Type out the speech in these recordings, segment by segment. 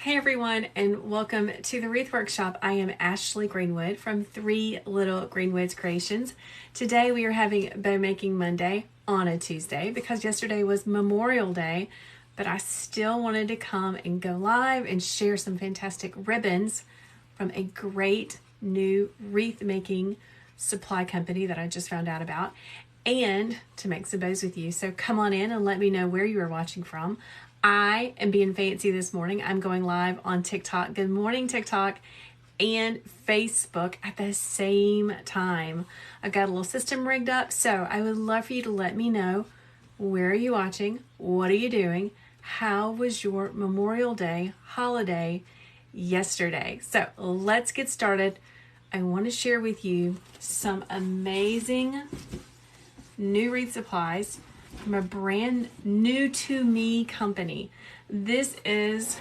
Hey everyone, and welcome to the Wreath Workshop. I am Ashley Greenwood from Three Little Greenwoods Creations. Today we are having Bow Making Monday on a Tuesday because yesterday was Memorial Day, but I still wanted to come and go live and share some fantastic ribbons from a great new wreath making supply company that I just found out about, and to make some bows with you. So come on in and let me know where you are watching from. I am being fancy this morning. I'm going live on TikTok. Good morning, TikTok, and Facebook at the same time. I've got a little system rigged up, so I would love for you to let me know, where are you watching? What are you doing? How was your Memorial Day holiday yesterday? So let's get started. I want to share with you some amazing new wreath supplies from a brand new to me company. This is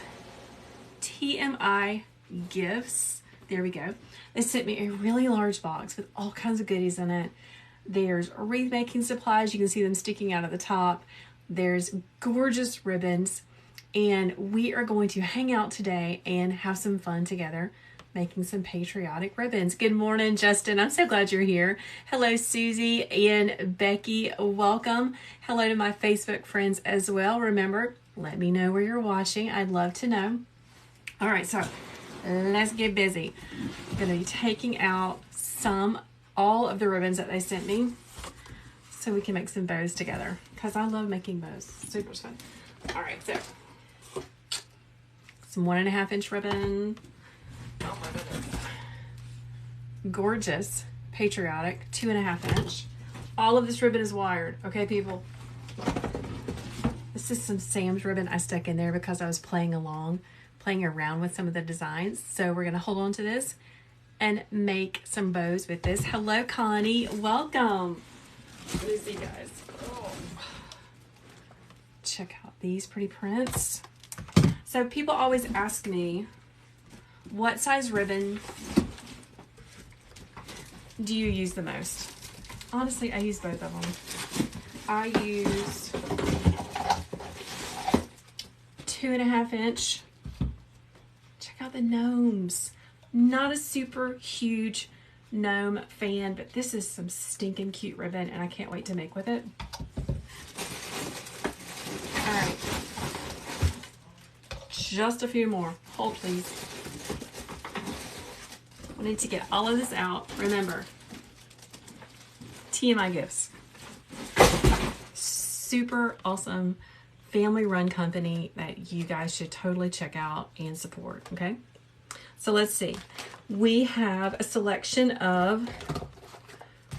TMI Gifts. There we go. They sent me a really large box with all kinds of goodies in it. There's wreath making supplies. You can see them sticking out of the top. There's gorgeous ribbons. And we are going to hang out today and have some fun together making some patriotic ribbons. Good morning, Justin. I'm so glad you're here. Hello, Susie and Becky. Welcome. Hello to my Facebook friends as well. Remember, let me know where you're watching. I'd love to know. All right, so let's get busy. I'm going to be taking out all of the ribbons that they sent me so we can make some bows together because I love making bows. Super fun. All right, so some 1.5 inch ribbon. Oh my goodness. Gorgeous patriotic 2.5 inch. All of this ribbon is wired. Okay, people. This is some Sam's ribbon I stuck in there because I was playing around with some of the designs. So we're gonna hold on to this and make some bows with this. Hello, Connie. Welcome. Let me see, guys. Oh. Check out these pretty prints. So people always ask me, what size ribbon do you use the most? Honestly, I use both of them. I use 2.5 inch. Check out the gnomes. Not a super huge gnome fan, but this is some stinking cute ribbon and I can't wait to make with it. All right. Just a few more. Hold, please. I need to get all of this out. Remember, TMI Gifts. Super awesome family-run company that you guys should totally check out and support, okay? So let's see. We have a selection of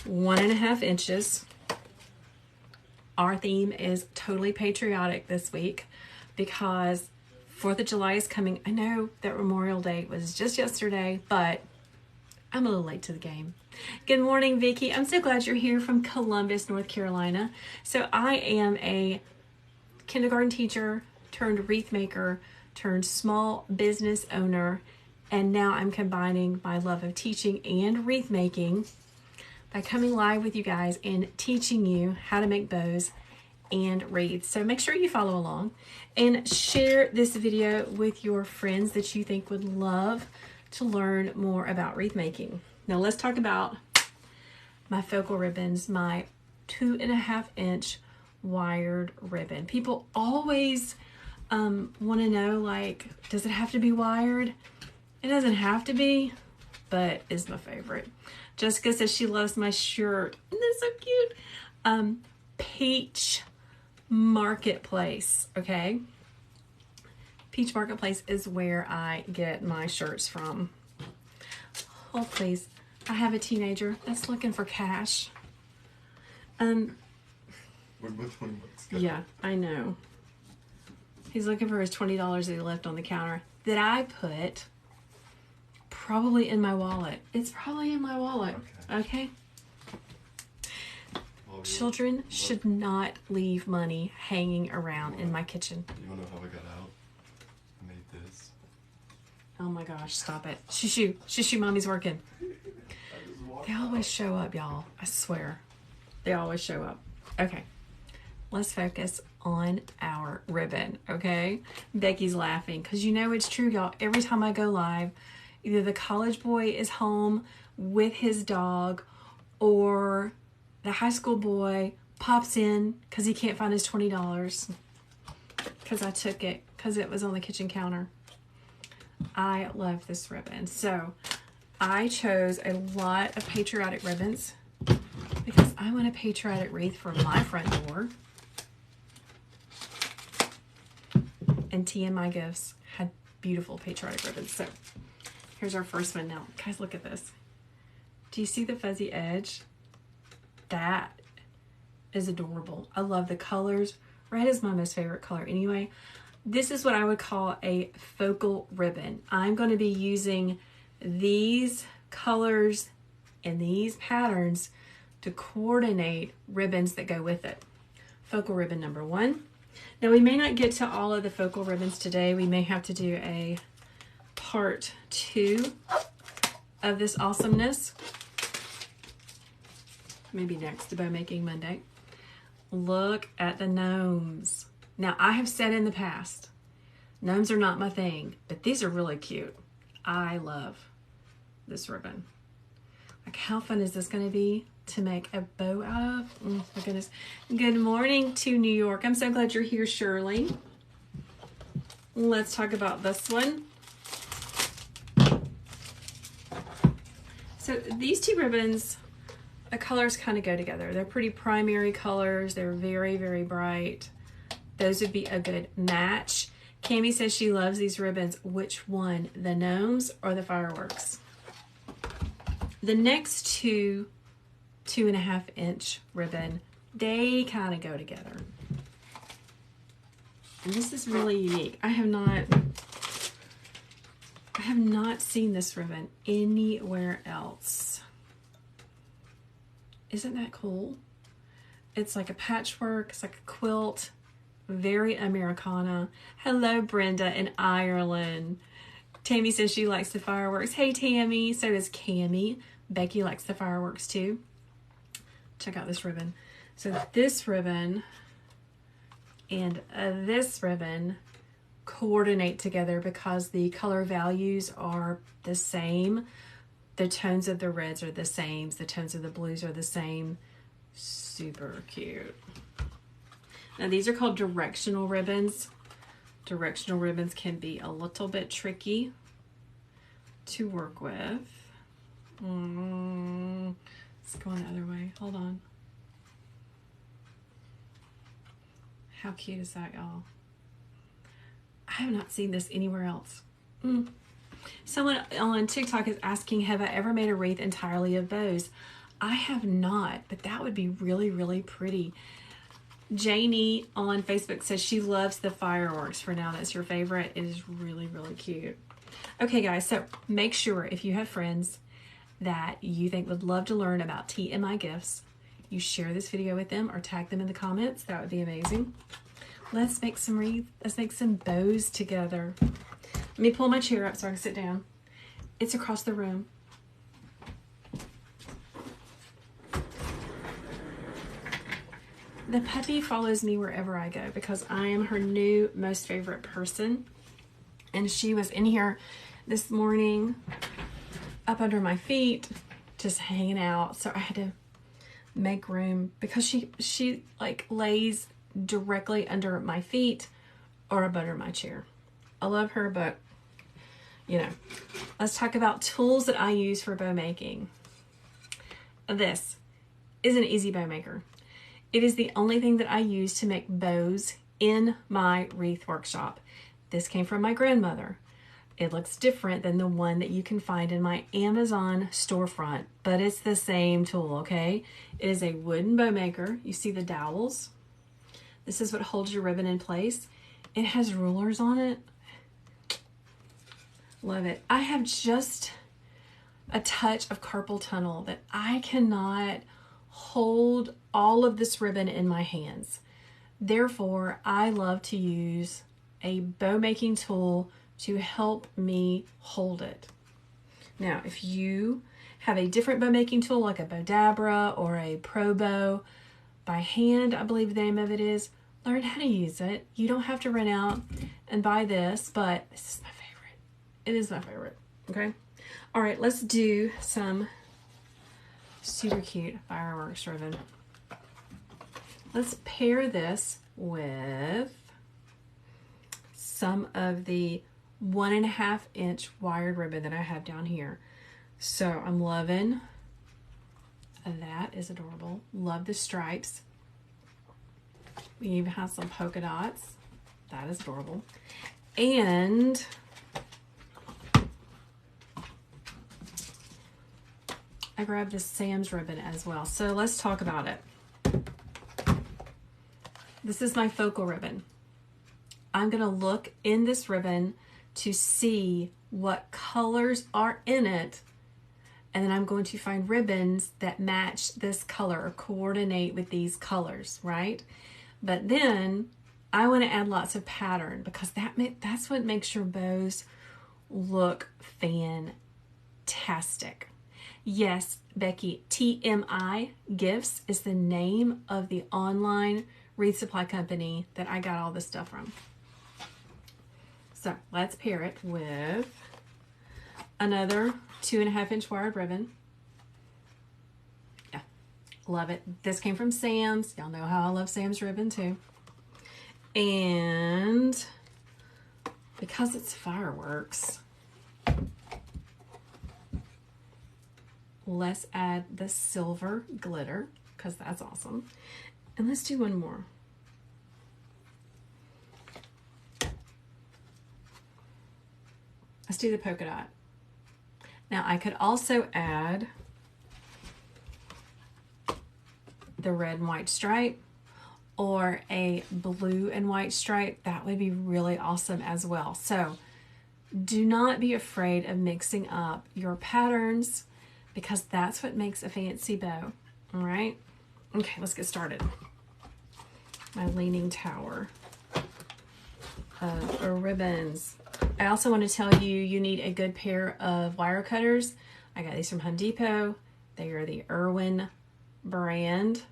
1.5 inches. Our theme is totally patriotic this week because 4th of July is coming. I know that Memorial Day was just yesterday, but I'm a little late to the game. Good morning, Vicki. I'm so glad you're here from Columbus, North Carolina. So I am a kindergarten teacher turned wreath maker turned small business owner, and now I'm combining my love of teaching and wreath making by coming live with you guys and teaching you how to make bows and wreaths. So make sure you follow along and share this video with your friends that you think would love to learn more about wreath making. Now let's talk about my focal ribbons, my 2.5 inch wired ribbon. People always want to know, like, does it have to be wired? It doesn't have to be, but it's my favorite. Jessica says she loves my shirt. Isn't that so cute? Peach Marketplace, okay? Peach Marketplace is where I get my shirts from. Hold, please. I have a teenager that's looking for cash. We're both 20 bucks. Yeah, I know. He's looking for his $20 that he left on the counter that I put probably in my wallet. It's probably in my wallet. Okay? Well, children should not leave money hanging around in my kitchen. You wanna know how I got out? I made this. Oh my gosh, stop it. Shoo, shoo, mommy's working. They always show up, y'all. I swear. They always show up. Okay. let's focus on our ribbon, okay? Becky's laughing because you know it's true, y'all. Every time I go live, either the college boy is home with his dog or the high school boy pops in because he can't find his $20 because I took it because it was on the kitchen counter. I love this ribbon. So I chose a lot of Patriotic ribbons because I want a Patriotic wreath for my front door. And TMI Gifts had beautiful Patriotic ribbons. So here's our first one now. Guys, look at this. Do you see the fuzzy edge? That is adorable. I love the colors. Red is my most favorite color anyway. This is what I would call a focal ribbon. I'm going to be using these colors and these patterns to coordinate ribbons that go with it. Focal ribbon number 1. Now we may not get to all of the focal ribbons today. We may have to do a part 2 of this awesomeness. Maybe next to Bow Making Monday. Look at the gnomes. Now I have said in the past, gnomes are not my thing, but these are really cute. I love this ribbon. Like, how fun is this going to be to make a bow out of? Oh my goodness. Good morning to New York. I'm so glad you're here, Shirley. Let's talk about this one. So these two ribbons, the colors kind of go together. They're pretty primary colors. They're very, very bright. Those would be a good match. Cami says she loves these ribbons. Which one? The gnomes or the fireworks? The next two 2.5 inch ribbon, they kind of go together. And this is really unique. I have not seen this ribbon anywhere else. Isn't that cool? It's like a patchwork, it's like a quilt, very Americana. Hello, Brenda in Ireland. Tammy says she likes the fireworks. Hey, Tammy. So does Cami. Becky likes the fireworks too. Check out this ribbon. So this ribbon and this ribbon coordinate together because the color values are the same. The tones of the reds are the same. The tones of the blues are the same. Super cute. Now these are called directional ribbons. Directional ribbons can be a little bit tricky to work with. It's going the other way. Hold on. How cute is that, y'all? I have not seen this anywhere else. Someone on TikTok is asking, have I ever made a wreath entirely of bows? I have not, but that would be really, really pretty. Janie on Facebook says she loves the fireworks. For now, that's your favorite. It is really, really cute. Okay, guys, so make sure if you have friends that you think would love to learn about TMI Gifts, you share this video with them or tag them in the comments. That would be amazing. Let's make some wreaths. Let's make some bows together. Let me pull my chair up so I can sit down. It's across the room. The puppy follows me wherever I go because I am her new most favorite person. And she was in here this morning up under my feet, just hanging out. So I had to make room because she like lays directly under my feet or up under my chair. I love her, but you know, let's talk about tools that I use for bow making. This is an easy bow maker. It is the only thing that I use to make bows in my wreath workshop. This came from my grandmother. It looks different than the one that you can find in my Amazon storefront, but it's the same tool, okay? It is a wooden bow maker. You see the dowels? This is what holds your ribbon in place. It has rulers on it. Love it. I have just a touch of carpal tunnel that I cannot hold all of this ribbon in my hands. Therefore, I love to use a bow making tool to help me hold it. Now, if you have a different bow making tool like a Bowdabra or a Pro Bow, by hand, I believe the name of it is. Learn how to use it. You don't have to run out and buy this, but this is my favorite. It is my favorite. Okay. All right, let's do some super cute fireworks ribbon. Let's pair this with some of the 1.5 inch wired ribbon that I have down here. So I'm loving that. Is adorable. Love the stripes. We even have some polka dots. That is adorable. And I grabbed this Sam's ribbon as well. So let's talk about it. This is my focal ribbon. I'm going to look in this ribbon to see what colors are in it. And then I'm going to find ribbons that match this color or coordinate with these colors, right? But then I want to add lots of pattern because that's what makes your bows look fantastic. Yes, Becky, TMI Gifts is the name of the online wreath supply company that I got all this stuff from. So let's pair it with another 2.5 inch wired ribbon. Yeah, love it. This came from Sam's. Y'all know how I love Sam's ribbon too. And because it's fireworks, let's add the silver glitter because that's awesome. And let's do one more. Let's do the polka dot. Now I could also add the red and white stripe or a blue and white stripe. That would be really awesome as well. So do not be afraid of mixing up your patterns because that's what makes a fancy bow. All right. Okay, let's get started. My leaning tower of ribbons. I also want to tell you, you need a good pair of wire cutters. I got these from Home Depot. They are the Irwin brand.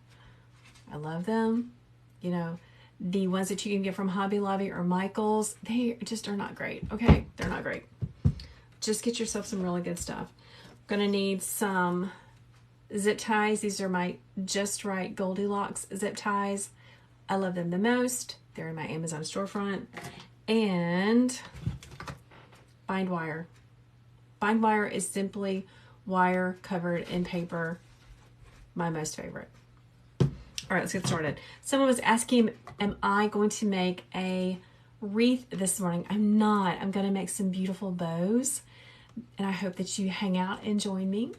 I love them. You know, the ones that you can get from Hobby Lobby or Michael's, they just are not great. Okay, they're not great. Just get yourself some really good stuff. I'm gonna need some zip ties. These are my Just Right Goldilocks zip ties. I love them the most. They're in my Amazon storefront. And bind wire. Bind wire is simply wire covered in paper. My most favorite. All right, let's get started. Someone was asking, am I going to make a wreath this morning? I'm not. I'm going to make some beautiful bows. And I hope that you hang out and join me.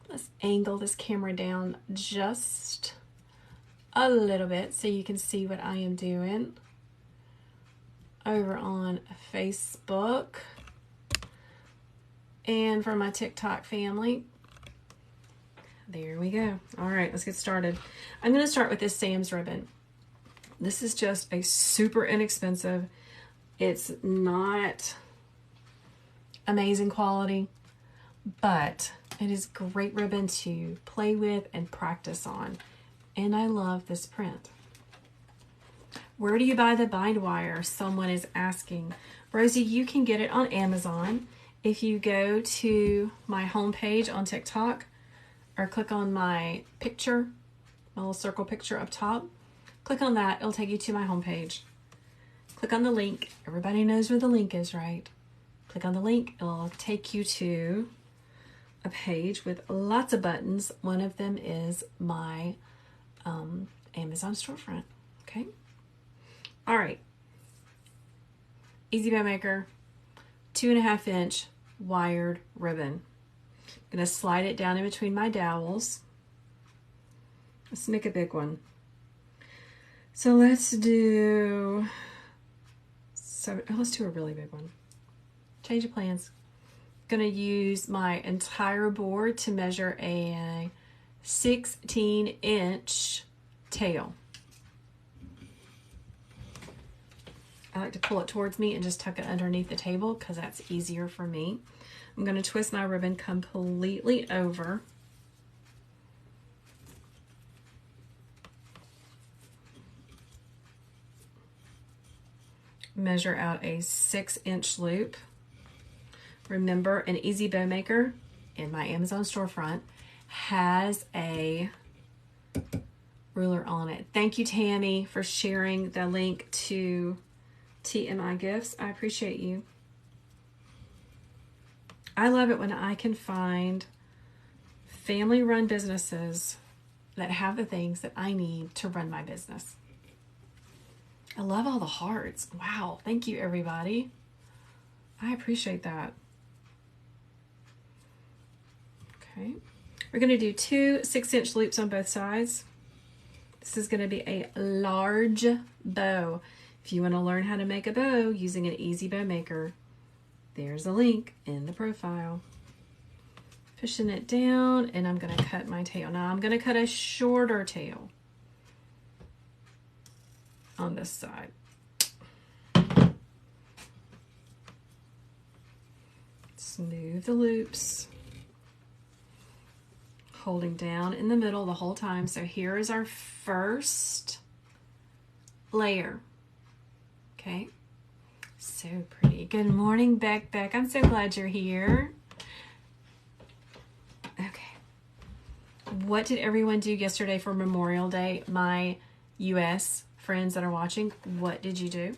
Let's angle this camera down just a little bit so you can see what I am doing over on Facebook and for my TikTok family. There we go. All right, let's get started. I'm going to start with this Sam's ribbon. This is just a super inexpensive. It's not amazing quality, but it is great ribbon to play with and practice on. And I love this print. Where do you buy the bind wire? Someone is asking. Rosie, you can get it on Amazon. If you go to my homepage on TikTok or click on my picture, my little circle picture up top, click on that. It'll take you to my homepage. Click on the link. Everybody knows where the link is, right? Click on the link. It'll take you to a page with lots of buttons. One of them is my Amazon storefront. Okay. All right. Easy Bow Maker, 2.5 inch wired ribbon. I'm going to slide it down in between my dowels. Let's make a big one. So let's do let's do a really big one. Change of plans. Going to use my entire board to measure a 16-inch tail. I like to pull it towards me and just tuck it underneath the table because that's easier for me. I'm going to twist my ribbon completely over. measure out a 6-inch loop. Remember, an Easy Bow Maker in my Amazon storefront has a ruler on it. Thank you, Tammy, for sharing the link to TMI Gifts. I appreciate you. I love it when I can find family-run businesses that have the things that I need to run my business. I love all the hearts. Wow. Thank you, everybody. I appreciate that. Okay. We're going to do 2 6-inch loops on both sides. This is going to be a large bow. If you want to learn how to make a bow using an Easy Bow Maker, there's a link in the profile. Pushing it down, and I'm going to cut my tail. Now I'm going to cut a shorter tail on this side. Smooth the loops. Holding down in the middle the whole time. So here is our first layer. Okay. So pretty. Good morning, Beck. I'm so glad you're here. Okay. What did everyone do yesterday for Memorial Day? My U.S. friends that are watching, what did you do?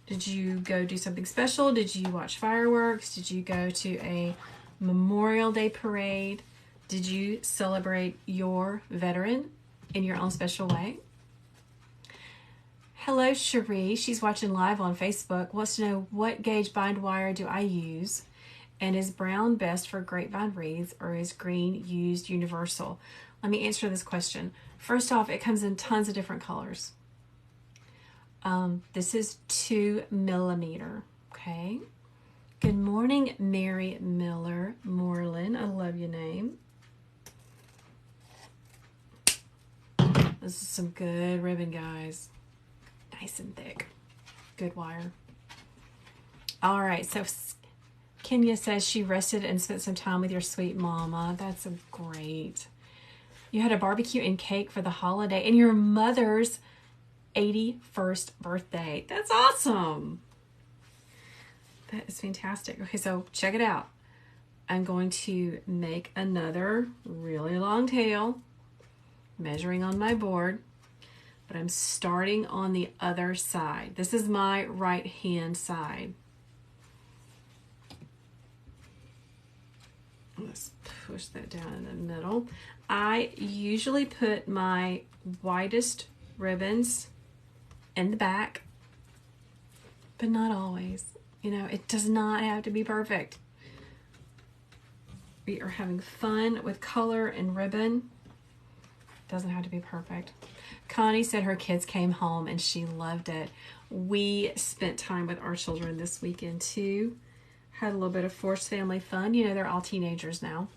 Did you go do something special? Did you watch fireworks? Did you go to a Memorial Day parade? Did you celebrate your veteran in your own special way? Hello, Cherie. She's watching live on Facebook. Wants to know, what gauge bind wire do I use? And is brown best for grapevine wreaths, or is green used universal? Let me answer this question. First off, it comes in tons of different colors. This is 2 millimeter. Okay. Good morning, Mary Miller Moreland. I love your name. This is some good ribbon, guys. Nice and thick. Good wire. All right, so Kenya says she rested and spent some time with your sweet mama. That's great. You had a barbecue and cake for the holiday and your mother's 81st birthday. That's awesome. That is fantastic. Okay, so check it out. I'm going to make another really long tail, measuring on my board, but I'm starting on the other side. This is my right hand side. Let's push that down in the middle. I usually put my widest ribbons in the back, but not always. You know, it does not have to be perfect. We are having fun with color and ribbon. Doesn't have to be perfect. Connie said her kids came home and she loved it. We spent time with our children this weekend too. Had a little bit of forced family fun. You know, they're all teenagers now.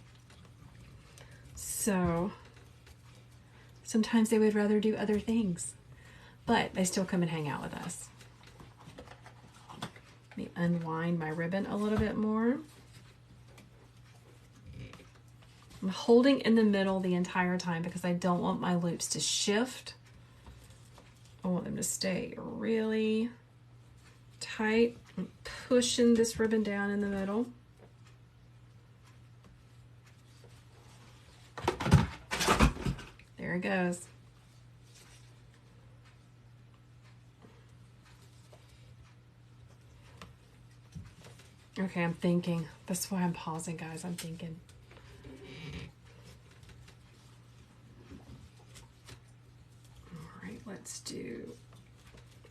So sometimes they would rather do other things, but they still come and hang out with us. Let me unwind my ribbon a little bit more. I'm holding in the middle the entire time because I don't want my loops to shift. I want them to stay really tight. I'm pushing this ribbon down in the middle. There it goes. Okay, I'm thinking. That's why I'm pausing, guys. I'm thinking.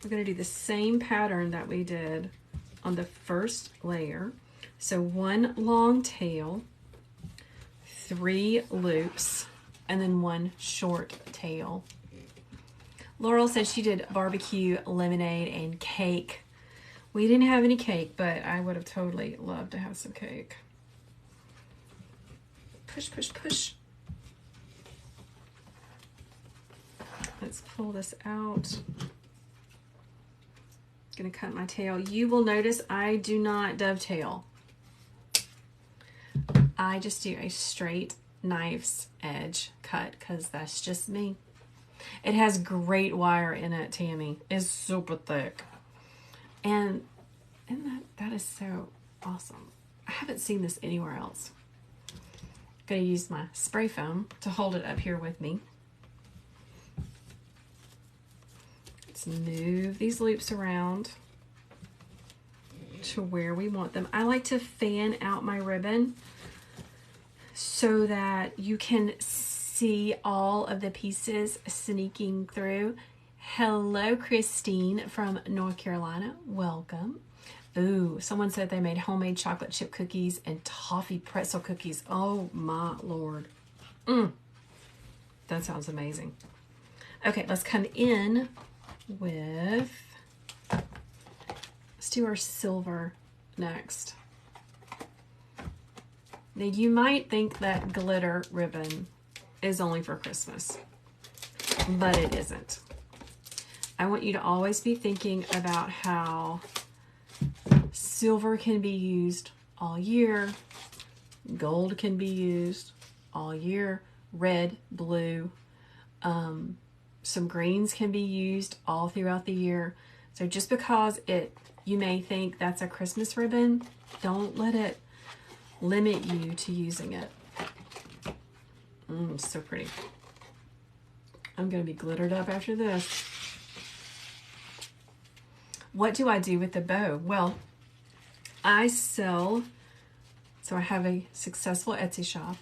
We're going to do the same pattern that we did on the first layer. So 1 long tail, 3 loops, and then 1 short tail. Laurel said she did barbecue, lemonade, and cake. We didn't have any cake, but I would have totally loved to have some cake. Push, push, push. Let's pull this out. Gonna cut my tail. You will notice I do not dovetail. I just do a straight knife's edge cut because that's just me. It has great wire in it, Tammy. It's super thick. And that is so awesome. I haven't seen this anywhere else. I'm going to use my spray foam to hold it up here with me. Let's move these loops around to where we want them. I like to fan out my ribbon so that you can see all of the pieces sneaking through. Hello, Christine from North Carolina. Welcome. Ooh, someone said they made homemade chocolate chip cookies and toffee pretzel cookies. Oh my Lord. That sounds amazing. Okay, let's come in with, let's do our silver next. Now you might think that glitter ribbon is only for Christmas, but it isn't. I want you to always be thinking about how silver can be used all year, gold can be used all year, red, blue, some greens can be used all throughout the year. So just because you may think that's a Christmas ribbon, don't let it limit you to using it. It's so pretty. I'm going to be glittered up after this. What do I do with the bow? Well, I sell, so I have a successful Etsy shop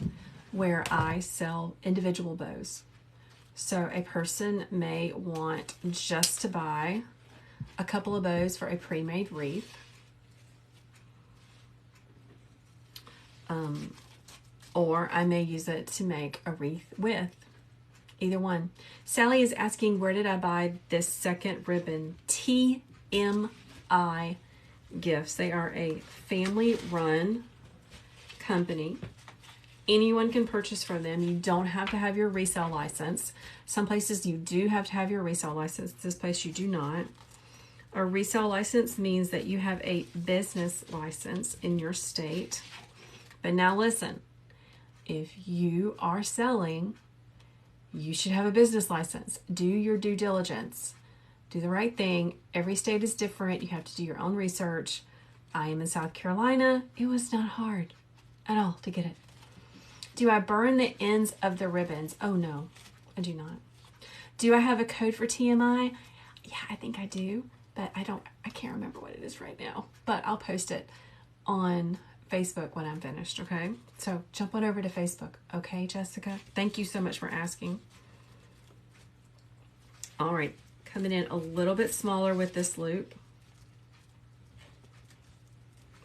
where I sell individual bows. So a person may want just to buy a couple of bows for a pre-made wreath. Or I may use it to make a wreath with. Either one. Sally is asking, where did I buy this second ribbon? TMI Gifts. They are a family-run company. Anyone can purchase from them. You don't have to have your resale license. Some places you do have to have your resale license. This place you do not. A resale license means that you have a business license in your state. But now listen, if you are selling, you should have a business license. Do your due diligence. Do the right thing. Every state is different. You have to do your own research. I am in South Carolina. It was not hard at all to get it. Do I burn the ends of the ribbons? Oh no, I do not. Do I have a code for TMI? Yeah, I think I do, but I can't remember what it is right now, but I'll post it on Facebook when I'm finished, okay? So jump on over to Facebook, okay, Jessica? Thank you so much for asking. All right, coming in a little bit smaller with this loop.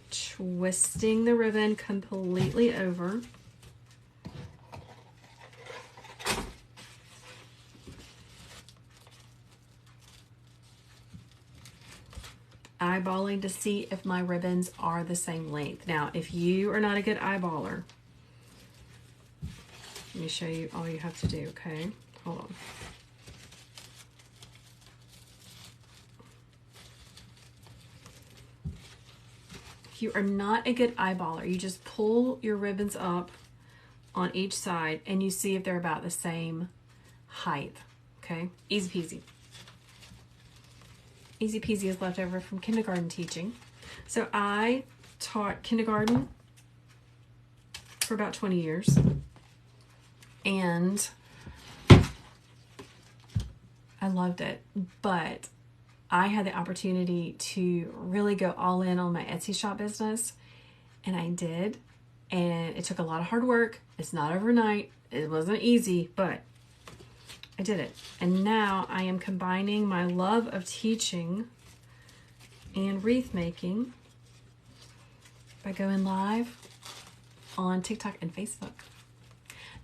Twisting the ribbon completely over. Eyeballing to see if my ribbons are the same length. Now, if you are not a good eyeballer, let me show you all you have to do, okay? Hold on. If you are not a good eyeballer, you just pull your ribbons up on each side and you see if they're about the same height, okay? Easy peasy. Easy peasy is left over from kindergarten teaching. So I taught kindergarten for about 20 years. And I loved it. But I had the opportunity to really go all in on my Etsy shop business. And I did. And it took a lot of hard work. It's not overnight. It wasn't easy, but I did it. And now I am combining my love of teaching and wreath making by going live on TikTok and Facebook.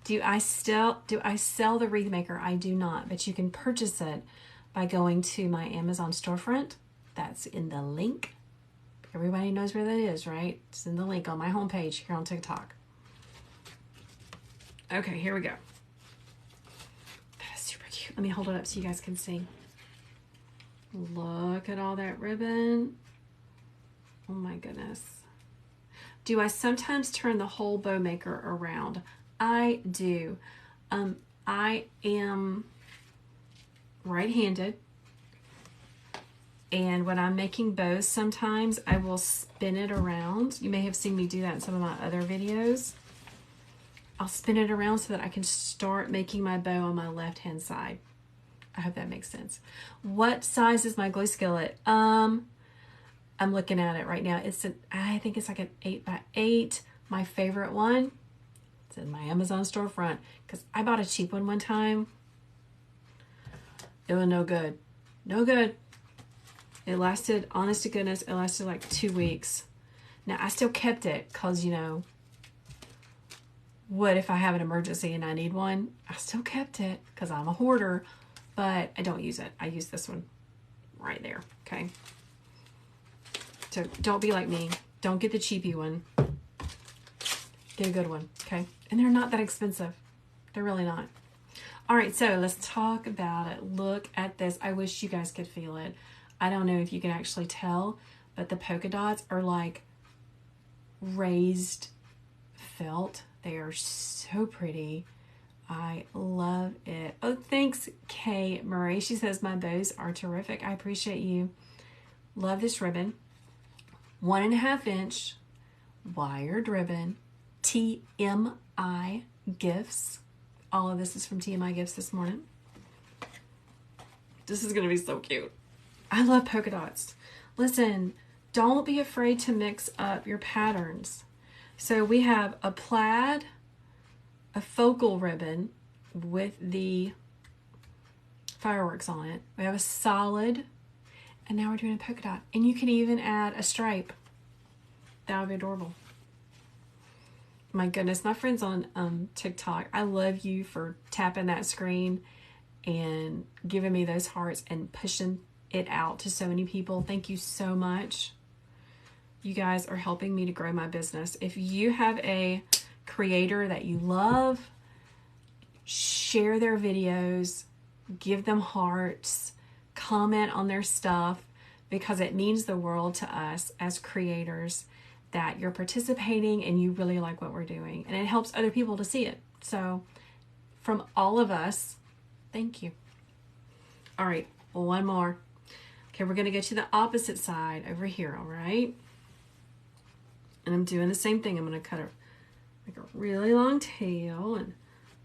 Do I sell the wreath maker? I do not, but you can purchase it by going to my Amazon storefront. That's in the link. Everybody knows where that is, right? It's in the link on my homepage here on TikTok. Okay, here we go. Let me hold it up so you guys can see. Look at all that ribbon. Oh my goodness. Do I sometimes turn the whole bow maker around? I do. I am right-handed And when I'm making bows, sometimes I will spin it around. You may have seen me do that in some of my other videos. I'll spin it around so that I can start making my bow on my left-hand side. I hope that makes sense. What size is my glue skillet? I'm looking at it right now. I think it's like an 8x8. My favorite one, it's in my Amazon storefront because I bought a cheap one time. It was no good. No good. It lasted, honest to goodness, it lasted like 2 weeks. Now, I still kept it because, you know, what if I have an emergency and I need one? I still kept it because I'm a hoarder, but I don't use it. I use this one right there, okay? So don't be like me. Don't get the cheapy one. Get a good one, okay? And they're not that expensive. They're really not. All right, so let's talk about it. Look at this. I wish you guys could feel it. I don't know if you can actually tell, but the polka dots are like raised felt. They are so pretty. I love it. Oh, thanks, Kay Murray. She says, my bows are terrific. I appreciate you. Love this ribbon. 1.5 inch wired ribbon. TMI Gifts. All of this is from TMI Gifts this morning. This is going to be so cute. I love polka dots. Listen, don't be afraid to mix up your patterns. So we have a plaid, a focal ribbon with the fireworks on it. We have a solid, and now we're doing a polka dot. And you can even add a stripe. That would be adorable. My goodness, my friends on TikTok, I love you for tapping that screen and giving me those hearts and pushing it out to so many people. Thank you so much. You guys are helping me to grow my business. If you have a creator that you love, share their videos, give them hearts, comment on their stuff, because it means the world to us as creators that you're participating and you really like what we're doing. And it helps other people to see it. So from all of us, thank you. All right, one more. Okay, we're going to go to the opposite side over here, all right? And I'm doing the same thing. I'm going to make a really long tail and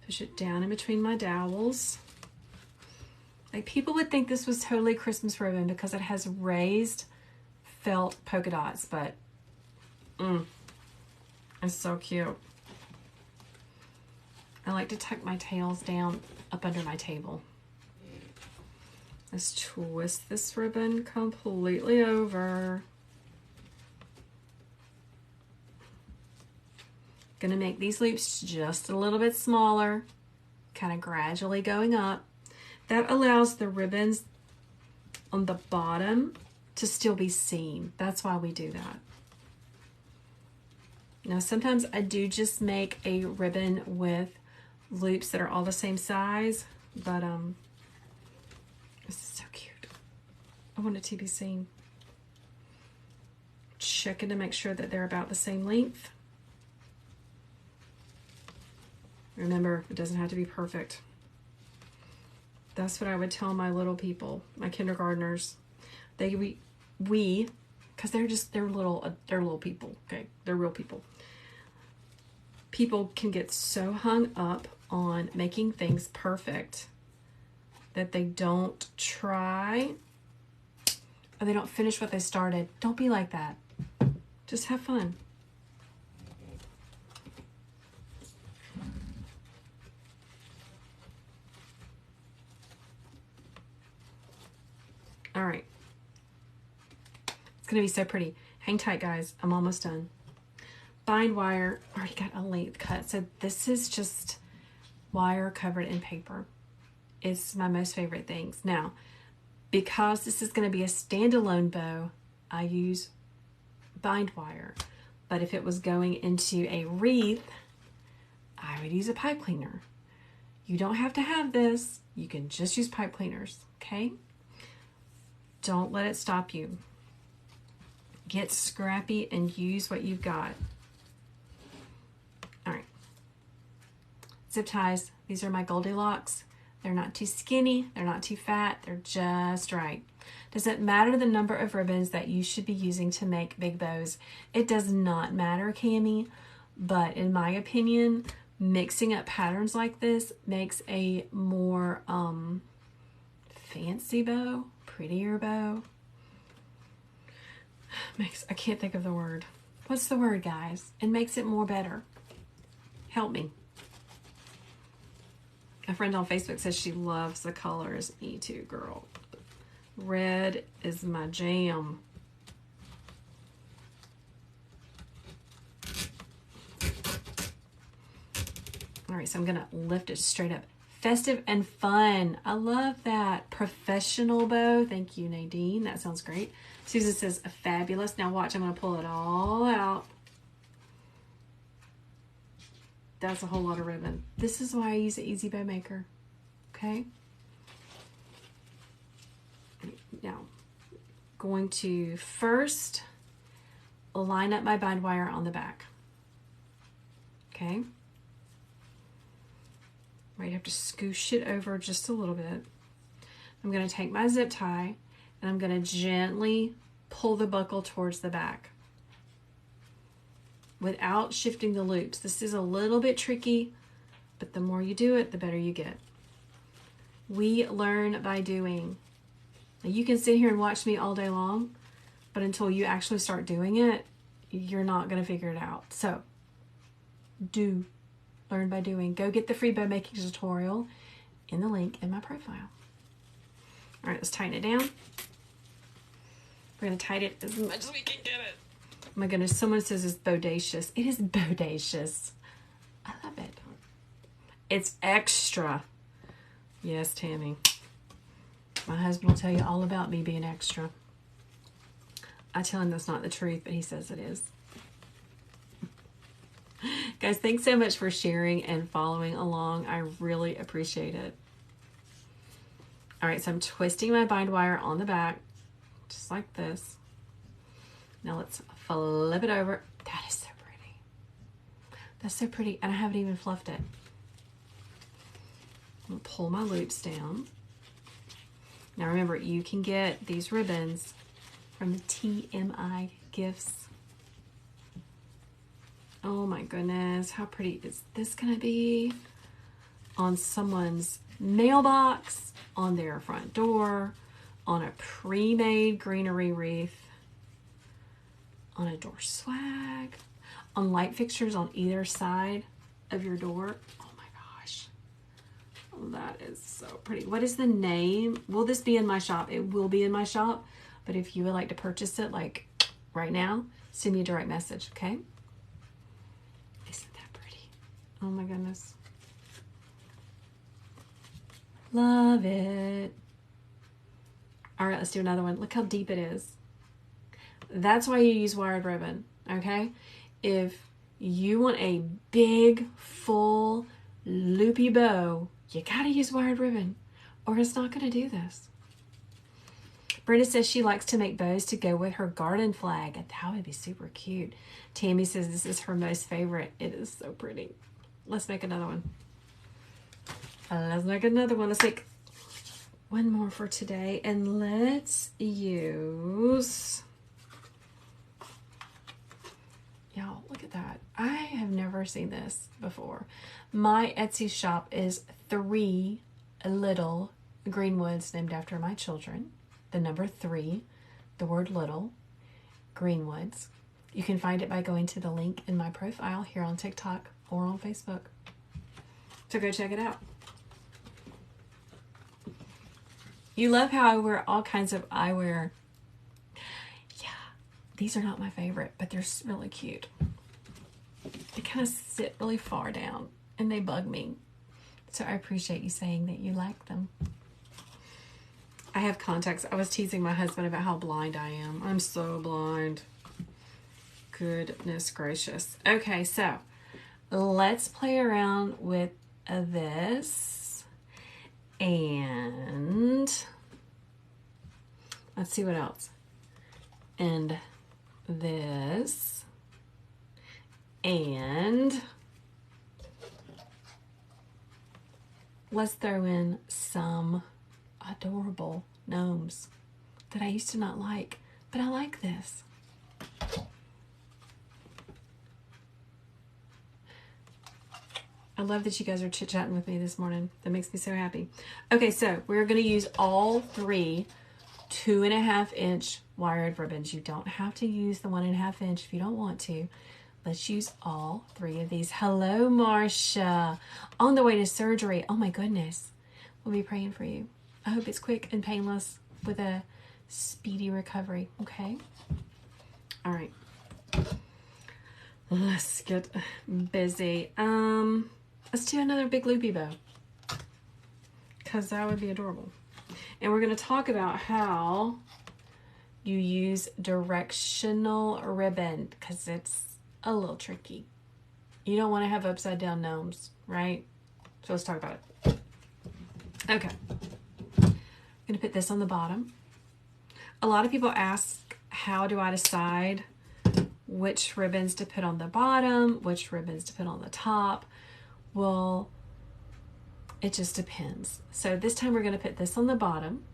push it down in between my dowels. Like, people would think this was totally Christmas ribbon because it has raised felt polka dots, but it's so cute. I like to tuck my tails down up under my table. Let's twist this ribbon completely over. Gonna make these loops just a little bit smaller, kind of gradually going up. That allows the ribbons on the bottom to still be seen. That's why we do that. Now, sometimes I do just make a ribbon with loops that are all the same size, but this is so cute. I want it to be seen. Checking to make sure that they're about the same length. Remember, it doesn't have to be perfect. That's what I would tell my little people, my kindergartners. Because they're little people, okay? They're real people. People can get so hung up on making things perfect that they don't try or they don't finish what they started. Don't be like that. Just have fun. All right. It's going to be so pretty. Hang tight, guys. I'm almost done. Bind wire. Already got a length cut. So this is just wire covered in paper. It's my most favorite things. Now, because this is going to be a standalone bow, I use bind wire. But if it was going into a wreath, I would use a pipe cleaner. You don't have to have this. You can just use pipe cleaners, okay? Don't let it stop you. Get scrappy and use what you've got. All right. Zip ties. These are my Goldilocks. They're not too skinny. They're not too fat. They're just right. Does it matter the number of ribbons that you should be using to make big bows? It does not matter, Cami, but in my opinion, mixing up patterns like this makes a more fancy bow, prettier bow. I can't think of the word. What's the word, guys? It makes it more better. Help me. A friend on Facebook says she loves the colors. Me too, girl. Red is my jam. All right, so I'm gonna lift it straight up. Festive and fun. I love that. Professional bow. Thank you, Nadine. That sounds great. Susan says fabulous. Now watch, I'm gonna pull it all out. That's a whole lot of ribbon. This is why I use an Easy Bow Maker. Okay. Now, going to first line up my bind wire on the back. Okay. Right, you have to scoosh it over just a little bit. I'm going to take my zip tie and I'm going to gently pull the buckle towards the back without shifting the loops. This is a little bit tricky, but the more you do it, the better you get. We learn by doing. Now, you can sit here and watch me all day long, but until you actually start doing it, you're not going to figure it out. So, do. Learn by doing. Go get the free bow making tutorial in the link in my profile. All right, let's tighten it down. We're going to tighten it as much as we can get it. Oh my goodness, someone says it's bodacious. It is bodacious. I love it. It's extra. Yes, Tammy. My husband will tell you all about me being extra. I tell him that's not the truth, but he says it is. Guys, thanks so much for sharing and following along. I really appreciate it. All right, so I'm twisting my bind wire on the back, just like this. Now let's flip it over. That is so pretty. That's so pretty, and I haven't even fluffed it. I'm gonna pull my loops down. Now remember, you can get these ribbons from the TMI Gifts. Oh my goodness, how pretty is this gonna be on someone's mailbox, on their front door, on a pre-made greenery wreath, on a door swag, on light fixtures on either side of your door. Oh my gosh, that is so pretty. What is the name? Will this be in my shop? It will be in my shop, but if you would like to purchase it like right now, send me a direct message, okay? Isn't that pretty? Oh my goodness. Love it. All right, let's do another one. Look how deep it is. That's why you use wired ribbon, okay? If you want a big, full, loopy bow, you gotta use wired ribbon or it's not gonna do this. Brenda says she likes to make bows to go with her garden flag. That would be super cute. Tammy says this is her most favorite. It is so pretty. Let's make another one. Let's make another one. Let's make one more for today. And let's use... Y'all, look at that. I have never seen this before. My Etsy shop is 3 little greenwoods named after my children. The number 3, the word little, greenwoods. You can find it by going to the link in my profile here on TikTok or on Facebook. So go check it out. You love how I wear all kinds of eyewear. Yeah, these are not my favorite, but they're really cute. They kind of sit really far down and they bug me. So I appreciate you saying that you like them. I have contacts. I was teasing my husband about how blind I am. I'm so blind. Goodness gracious. Okay, so let's play around with this. And let's see what else. And this. And let's throw in some adorable gnomes that I used to not like, but I like this. I love that you guys are chit-chatting with me this morning. That makes me so happy. Okay, so we're going to use all three 2.5 inch wired ribbons. You don't have to use the 1.5 inch if you don't want to. Let's use all three of these. Hello, Marcia. On the way to surgery. Oh my goodness. We'll be praying for you. I hope it's quick and painless with a speedy recovery. Okay? All right. Let's get busy. Let's do another big loopy bow, because that would be adorable. And we're going to talk about how you use directional ribbon, because it's a little tricky. You don't want to have upside down gnomes, right? So let's talk about it. Okay. I'm going to put this on the bottom. A lot of people ask, how do I decide which ribbons to put on the bottom, which ribbons to put on the top? Well, it just depends. So this time we're going to put this on the bottom.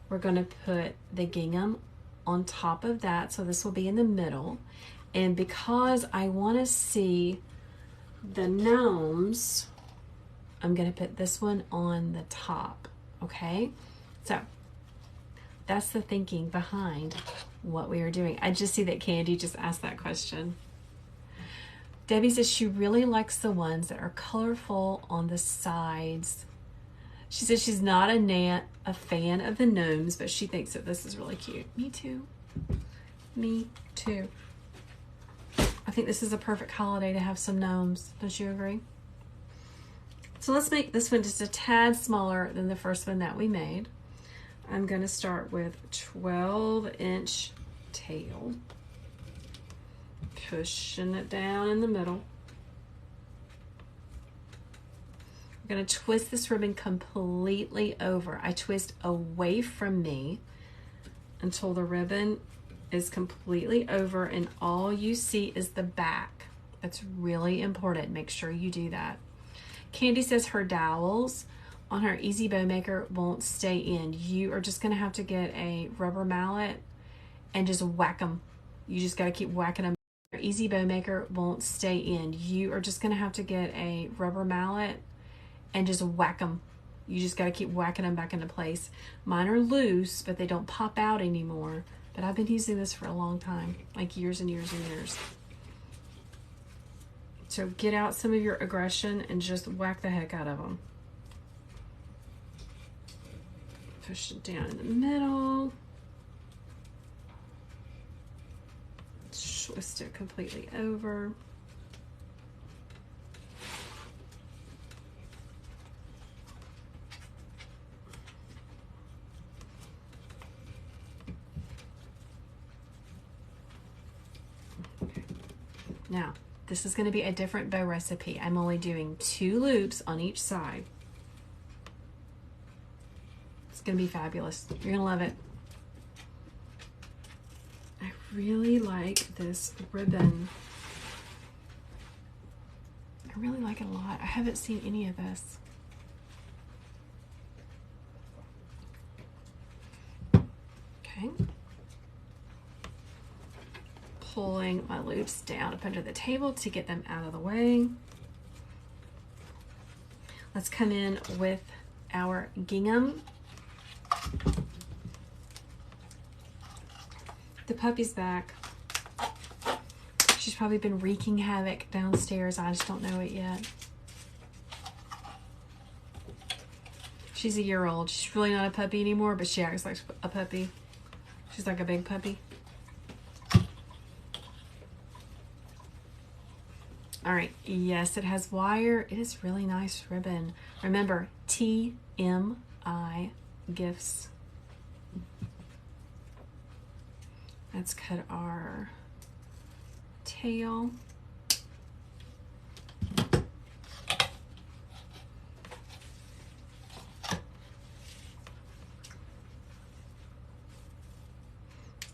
We're going to put the gingham on top of that. So this will be in the middle. And because I want to see the gnomes, I'm going to put this one on the top. Okay? So that's the thinking behind what we are doing. I just see that Candy just asked that question. Debbie says she really likes the ones that are colorful on the sides. She says she's not a fan of the gnomes, but she thinks that this is really cute. Me too. Me too. I think this is a perfect holiday to have some gnomes. Don't you agree? So let's make this one just a tad smaller than the first one that we made. I'm going to start with 12-inch tail. Pushing it down in the middle. I'm going to twist this ribbon completely over. I twist away from me until the ribbon is completely over and all you see is the back. That's really important. Make sure you do that. Candy says her dowels on her Easy Bow Maker won't stay in. You are just going to have to get a rubber mallet and just whack them. You just got to keep whacking them. Your Easy Bow Maker won't stay in. You are just going to have to get a rubber mallet and just whack them. You just got to keep whacking them back into place. Mine are loose, but they don't pop out anymore. But I've been using this for a long time, like years and years and years. So get out some of your aggression and just whack the heck out of them. Push it down in the middle. Twist it completely over. Okay. Now, this is going to be a different bow recipe. I'm only doing 2 loops on each side. It's going to be fabulous. You're going to love it. I really like this ribbon. I really like it a lot. I haven't seen any of this. Okay. Pulling my loops down up under the table to get them out of the way. Let's come in with our gingham. The puppy's back. She's probably been wreaking havoc downstairs. I just don't know it yet. She's a year old. She's really not a puppy anymore, but she acts like a puppy. She's like a big puppy. All right, yes, it has wire. It is really nice ribbon. Remember, TMI Gifts. Let's cut our tail.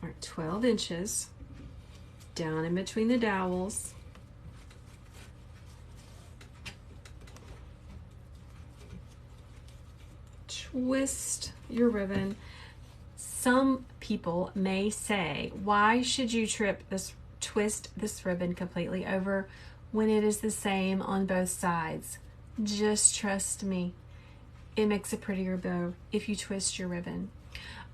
All right, 12 inches down in between the dowels. twist your ribbon. Some people may say, why should you twist this ribbon completely over when it is the same on both sides? Just trust me. It makes a prettier bow if you twist your ribbon.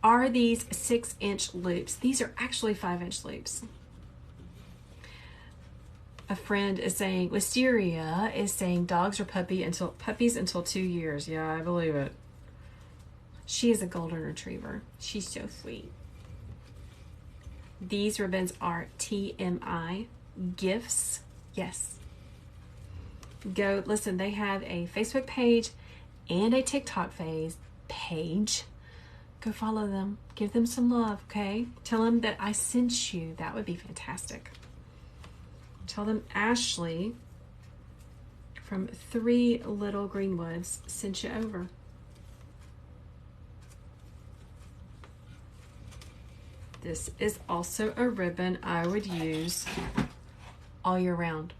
Are these 6-inch loops? These are actually 5-inch loops. A friend is saying, Wisteria is saying dogs are puppies until 2 years. Yeah, I believe it. She is a golden retriever. She's so sweet. These ribbons are TMI Gifts. Yes. Go listen. They have a Facebook page and a TikTok page. Go follow them. Give them some love, okay? Tell them that I sent you. That would be fantastic. Tell them Ashley from 3 Little Greenwoods sent you over. This is also a ribbon I would use all year round.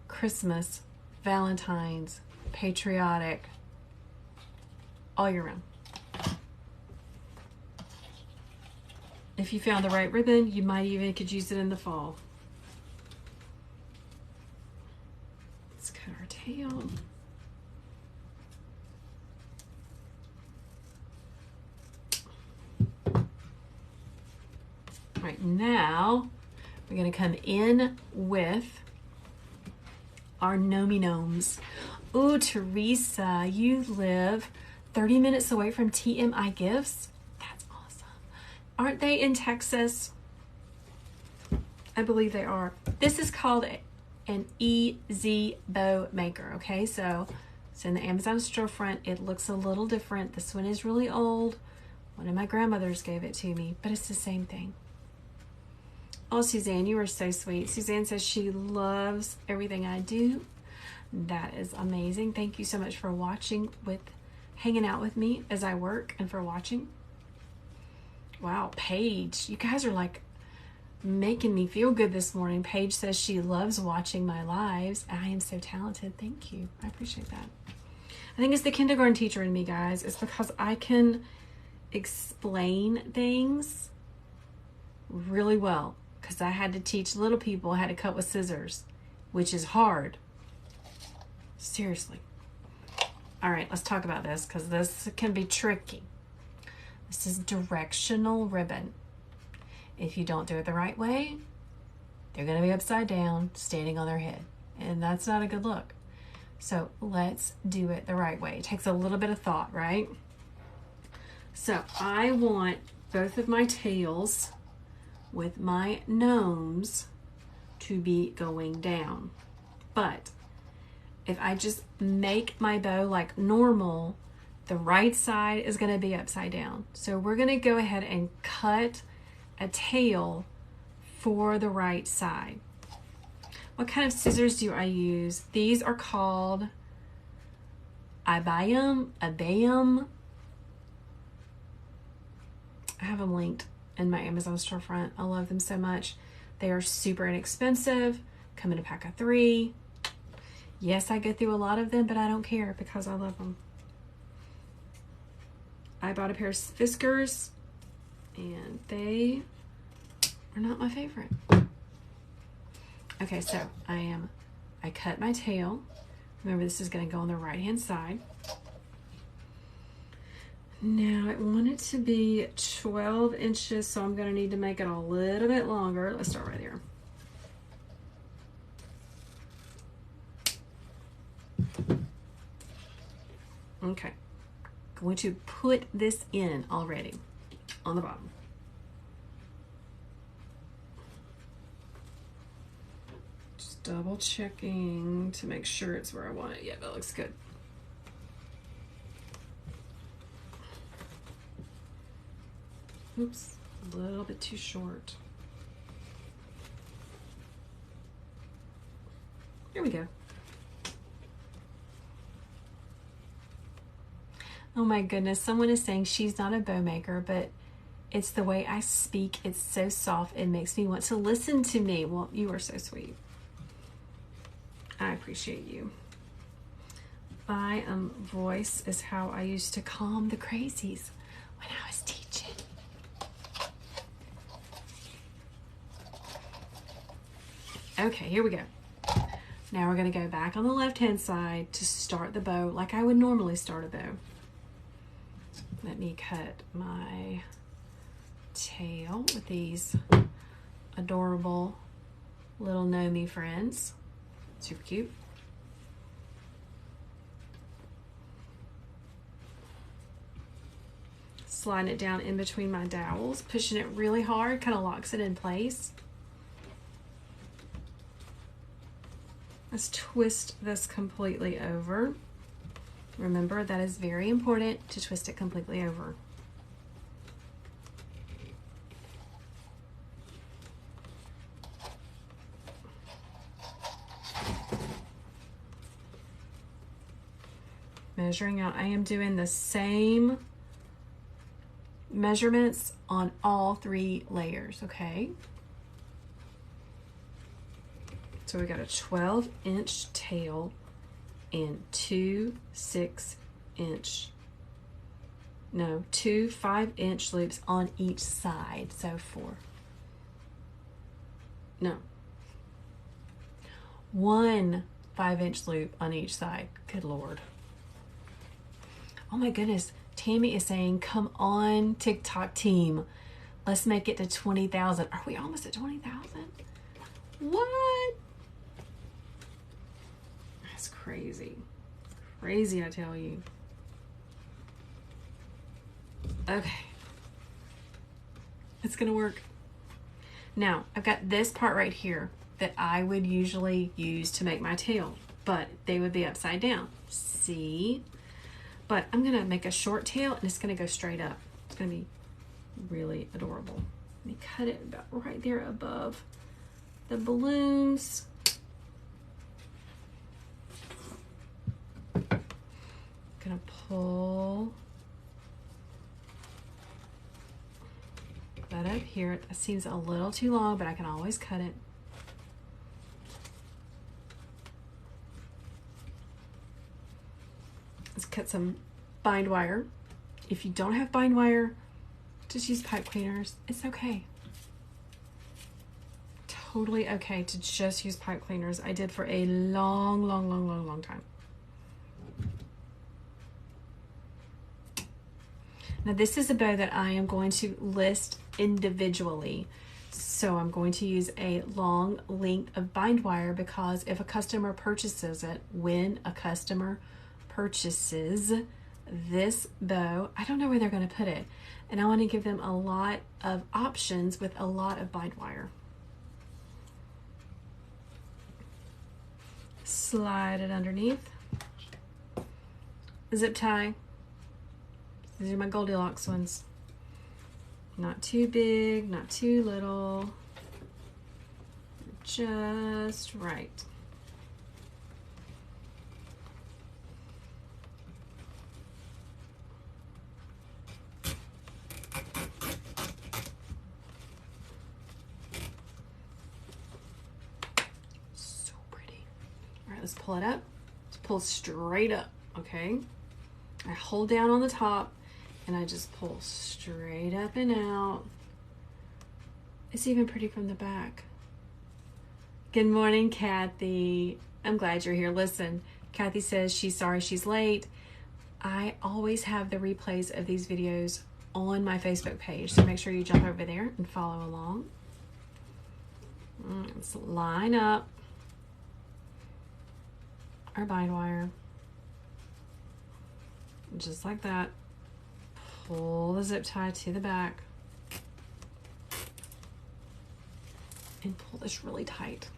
Christmas, Valentine's, Patriotic, all year round. If you found the right ribbon, you might even could use it in the fall. Let's cut our tail. All right, now we're going to come in with our Gnomey Gnomes. Ooh, Teresa, you live 30 minutes away from TMI Gifts? That's awesome. Aren't they in Texas? I believe they are. This is called an easy bow maker, okay? So it's in the Amazon storefront. It looks a little different. This one is really old. One of my grandmothers gave it to me, but it's the same thing. Oh, Suzanne, you are so sweet. Suzanne says she loves everything I do. That is amazing. Thank you so much for hanging out with me as I work and for watching. Wow, Paige, you guys are like making me feel good this morning. Paige says she loves watching my lives. I am so talented. Thank you. I appreciate that. I think it's the kindergarten teacher in me, guys. It's because I can explain things really well. Because I had to teach little people how to cut with scissors, which is hard. Seriously. All right, let's talk about this because this can be tricky. This is directional ribbon. If you don't do it the right way, they're going to be upside down, standing on their head. And that's not a good look. So let's do it the right way. It takes a little bit of thought, right? So I want both of my tails with my gnomes to be going down. But if I just make my bow like normal, the right side is going to be upside down. So we're going to go ahead and cut a tail for the right side. What kind of scissors do I use? These are called Abayum. I have them linked in my Amazon storefront. I love them so much. They are super inexpensive, come in a pack of 3. Yes, I go through a lot of them, but I don't care because I love them. I bought a pair of Fiskars and they are not my favorite. Okay, so I cut my tail. Remember, this is going to go on the right hand side. Now I want it to be 12 inches, so I'm going to need to make it a little bit longer. Let's start right here. Okay, going to put this in already on the bottom. Just double checking to make sure it's where I want it. Yeah, that looks good. Oops, a little bit too short. Here we go. Oh my goodness, someone is saying she's not a bow maker, but it's the way I speak. It's so soft. It makes me want to listen to me. Well, you are so sweet. I appreciate you. My voice is how I used to calm the crazies when I was teaching. Okay, here we go. Now we're going to go back on the left-hand side to start the bow like I would normally start a bow. Let me cut my tail with these adorable little Nomi friends. Super cute. Sliding it down in between my dowels, pushing it really hard, kind of locks it in place. Let's twist this completely over. Remember, that is very important to twist it completely over. Measuring out, I am doing the same measurements on all 3 layers, okay? So we got a 12-inch tail and 2 5-inch loops on each side. So 1 5-inch loop on each side. Good Lord. Oh my goodness. Tammy is saying, come on, TikTok team. Let's make it to 20,000. Are we almost at 20,000? What? That's crazy. Crazy, I tell you. Okay. It's gonna work. Now, I've got this part right here that I would usually use to make my tail, but they would be upside down. See? But I'm gonna make a short tail and it's gonna go straight up. It's gonna be really adorable. Let me cut it about right there above the balloons. Gonna pull that up here. It seems a little too long, but I can always cut it. Let's cut some bind wire. If you don't have bind wire, just use pipe cleaners. It's okay. Totally okay to just use pipe cleaners. I did for a long time. Now this is a bow that I am going to list individually. So I'm going to use a long length of bind wire because if a customer purchases it, when a customer purchases this bow, I don't know where they're going to put it. And I want to give them a lot of options with a lot of bind wire. Slide it underneath. Zip tie. These are my Goldilocks ones. Not too big, not too little. Just right. So pretty. All right, let's pull it up. Let's pull straight up, okay? I hold down on the top and I just pull straight up and out. It's even pretty from the back. Good morning, Kathy. I'm glad you're here. Listen, Kathy says she's sorry she's late. I always have the replays of these videos on my Facebook page, so make sure you jump over there and follow along. Let's line up our bind wire. Just like that. Pull the zip tie to the back and pull this really tight.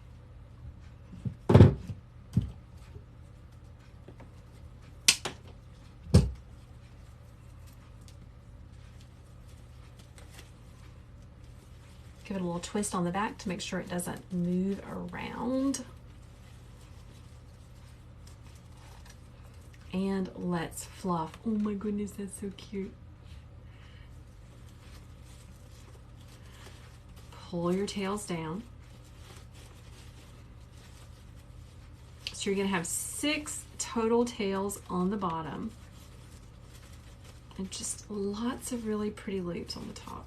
Give it a little twist on the back to make sure it doesn't move around. And let's fluff. Oh my goodness, that's so cute. Pull your tails down. So you're gonna have 6 total tails on the bottom. And just lots of really pretty loops on the top.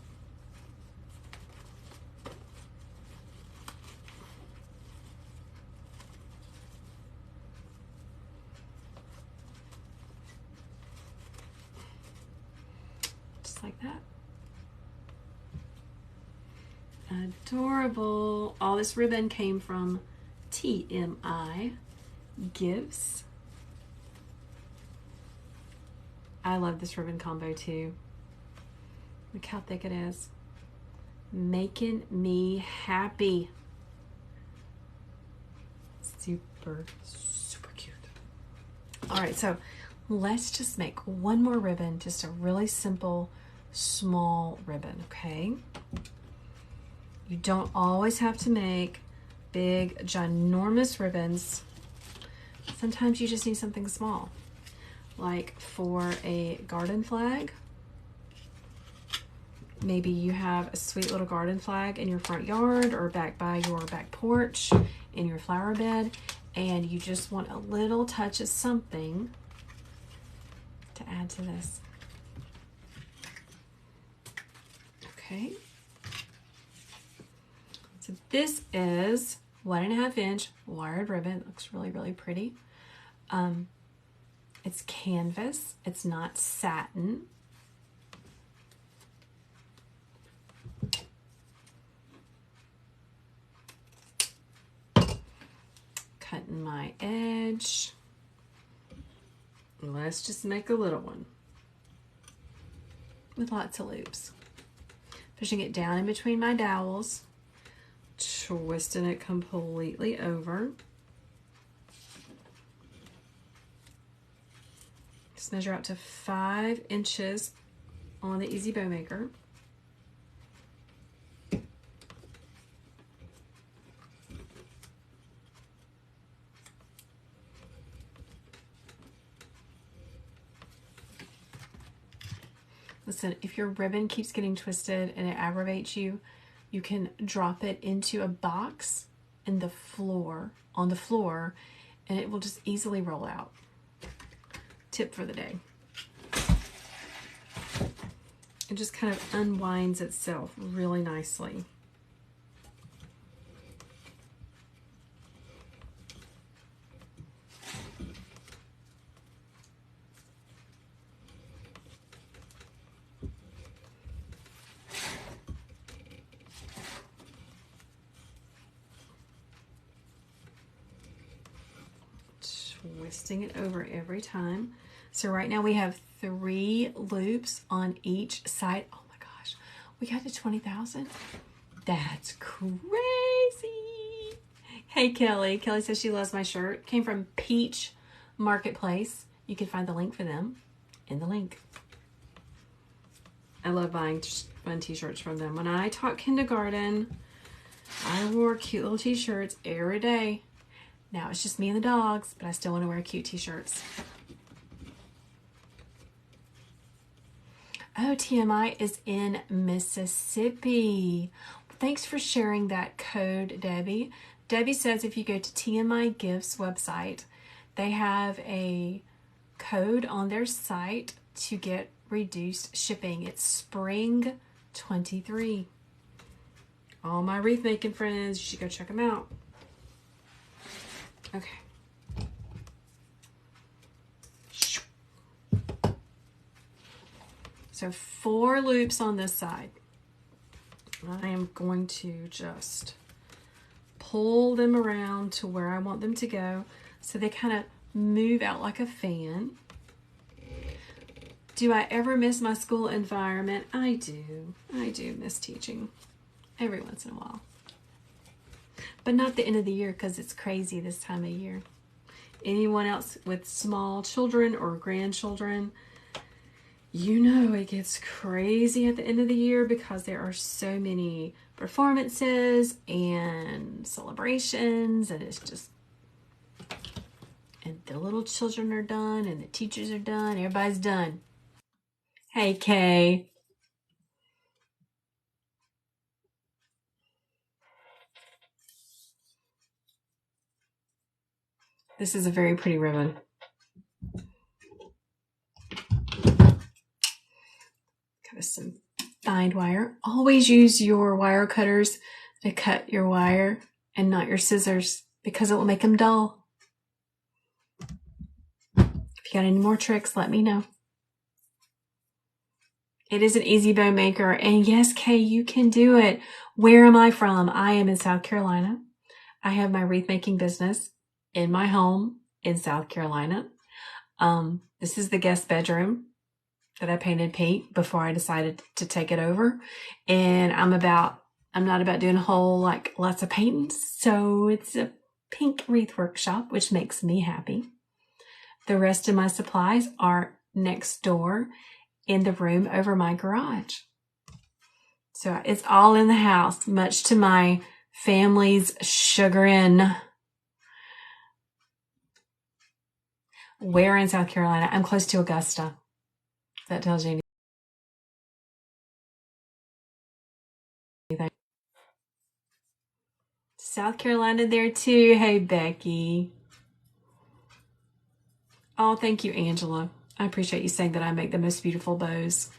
Just like that. Adorable. All this ribbon came from TMI Gifts. I love this ribbon combo too. Look how thick it is. Making me happy. Super, super cute. All right, so let's just make one more ribbon, just a really simple, small ribbon, okay? You don't always have to make big, ginormous ribbons. Sometimes you just need something small. Like for a garden flag, maybe you have a sweet little garden flag in your front yard or back by your back porch in your flower bed, and you just want a little touch of something to add to this. Okay. So this is 1.5 inch wired ribbon. It looks really, really pretty. It's canvas. It's not satin. Cutting my edge. Let's just make a little one with lots of loops. Pushing it down in between my dowels, twisting it completely over. Just measure out to 5 inches on the Easy Bow Maker. Listen, if your ribbon keeps getting twisted and it aggravates you, you can drop it into a box in the floor, on the floor, and it will just easily roll out. Tip for the day. It just kind of unwinds itself really nicely. Twisting it over every time. So right now we have 3 loops on each side. Oh my gosh, we got to 20,000. That's crazy. Hey Kelly. Kelly says she loves my shirt. Came from Peach Marketplace. You can find the link for them in the link. I love buying fun t-shirts from them. When I taught kindergarten, I wore cute little t-shirts every day. Now it's just me and the dogs, but I still want to wear cute t-shirts. Oh, TMI is in Mississippi. Thanks for sharing that code, Debbie. Debbie says if you go to TMI Gifts website, they have a code on their site to get reduced shipping. It's Spring 23. All my wreath making friends, you should go check them out. Okay. So 4 loops on this side. I am going to just pull them around to where I want them to go so they kind of move out like a fan. Do I ever miss my school environment? I do. I do miss teaching every once in a while. But not the end of the year because it's crazy this time of year. Anyone else with small children or grandchildren, you know it gets crazy at the end of the year because there are so many performances and celebrations, and it's just, and the little children are done and the teachers are done, everybody's done. Hey Kay. This is a very pretty ribbon. bind wire. Always use your wire cutters to cut your wire and not your scissors because it will make them dull. If you got any more tricks, let me know. It is an easy bow maker, and yes, Kay, you can do it. Where am I from? I am in South Carolina. I have my wreath making business in my home in South Carolina. This is the guest bedroom that I painted pink before I decided to take it over. And I'm not about doing a whole, like, lots of painting. So it's a pink wreath workshop, which makes me happy. The rest of my supplies are next door in the room over my garage. So it's all in the house, much to my family's chagrin. Where in South Carolina? I'm close to Augusta. If that tells you anything. South Carolina there too. Hey, Becky. Oh, thank you, Angela. I appreciate you saying that I make the most beautiful bows.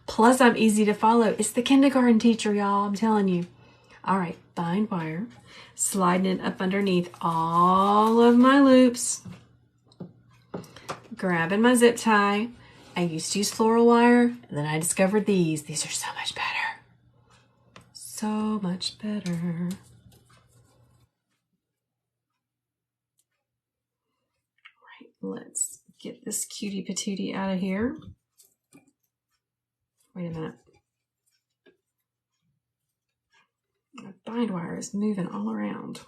Plus, I'm easy to follow. It's the kindergarten teacher, y'all. I'm telling you. All right, bind wire. Sliding it up underneath all of my loops. Grabbing my zip tie. I used to use floral wire, and then I discovered these. These are so much better. So much better. All right, let's get this cutie patootie out of here. Wait a minute. My bind wire is moving all around.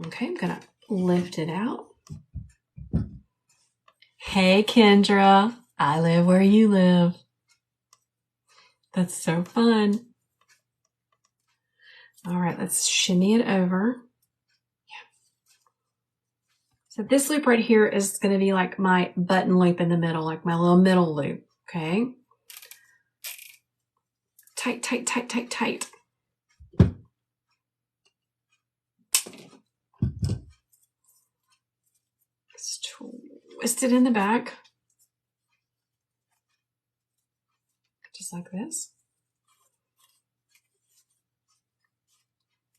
Okay, I'm gonna lift it out. Hey, Kendra, I live where you live. That's so fun. All right, let's shimmy it over. Yeah. So this loop right here is going to be like my button loop in the middle, like my little middle loop, okay? Tight, tight, tight, tight, tight. Twist it in the back. Just like this.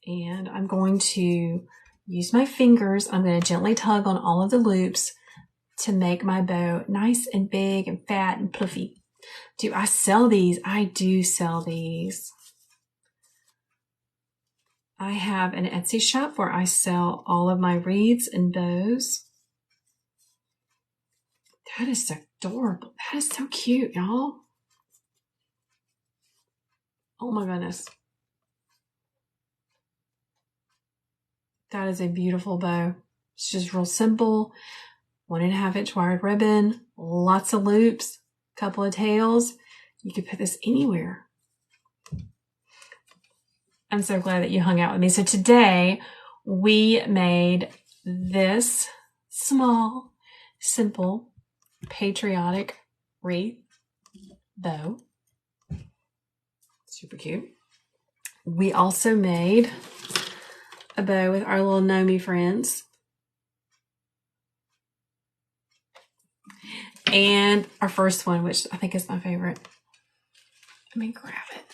And I'm going to use my fingers. I'm going to gently tug on all of the loops to make my bow nice and big and fat and puffy. Do I sell these? I do sell these. I have an Etsy shop where I sell all of my wreaths and bows. That is so adorable. That is so cute, y'all. Oh my goodness. That is a beautiful bow. It's just real simple. 1.5-inch wired ribbon, lots of loops, couple of tails. You could put this anywhere. I'm so glad that you hung out with me. So today we made this small, simple, patriotic wreath bow. Super cute. We also made a bow with our little Nomi friends. And our first one, which I think is my favorite. Let me grab it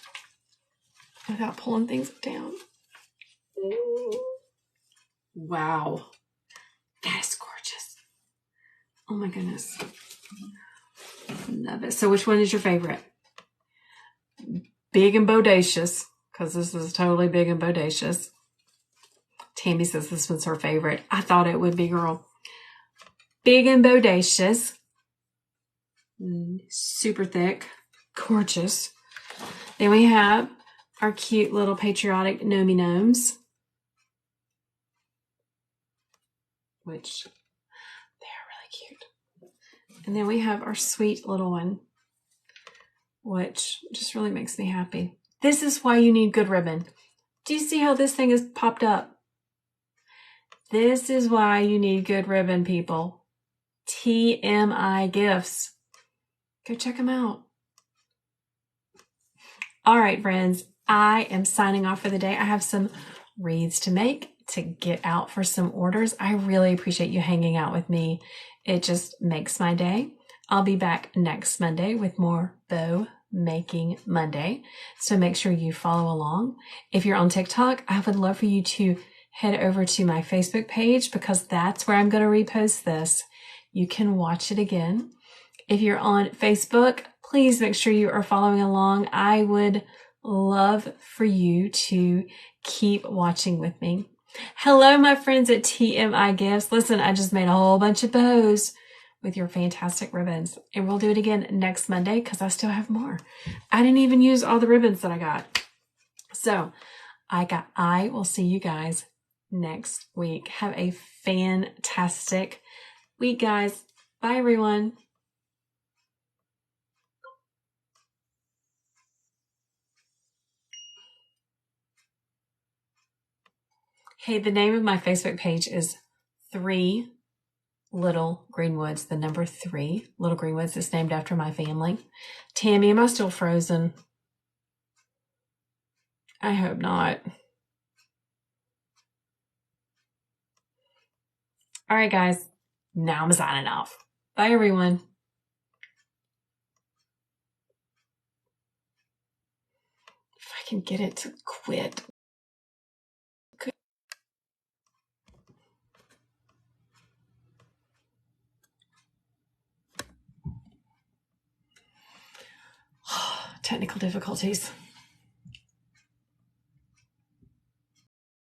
without pulling things down. Wow. That is gorgeous. Oh my goodness. Love it. So which one is your favorite? Big and bodacious, because this is totally big and bodacious. Tammy says this one's her favorite. I thought it would be, girl. Big and bodacious. Super thick. Gorgeous. Then we have our cute little patriotic Nomi gnomes, which they are really cute. And then we have our sweet little one, which just really makes me happy. This is why you need good ribbon. Do you see how this thing is popped up? This is why you need good ribbon, people. TMI Gifts. Go check them out. All right, friends, I am signing off for the day. I have some wreaths to make, to get out for some orders. I really appreciate you hanging out with me. It just makes my day. I'll be back next Monday with more Bow Making Monday. So make sure you follow along. If you're on TikTok, I would love for you to head over to my Facebook page because that's where I'm going to repost this. You can watch it again. If you're on Facebook, please make sure you are following along. I would love for you to keep watching with me. Hello, my friends at TMI Gifts. Listen, I just made a whole bunch of bows with your fantastic ribbons. And we'll do it again next Monday because I still have more. I didn't even use all the ribbons that I got. So I will see you guys next week. Have a fantastic week, guys. Bye, everyone. Hey, the name of my Facebook page is 3 Little Greenwoods, the number 3 Little Greenwoods. It's named after my family. Tammy, am I still frozen? I hope not. All right, guys. Now I'm signing off. Bye, everyone. If I can get it to quit. Technical difficulties.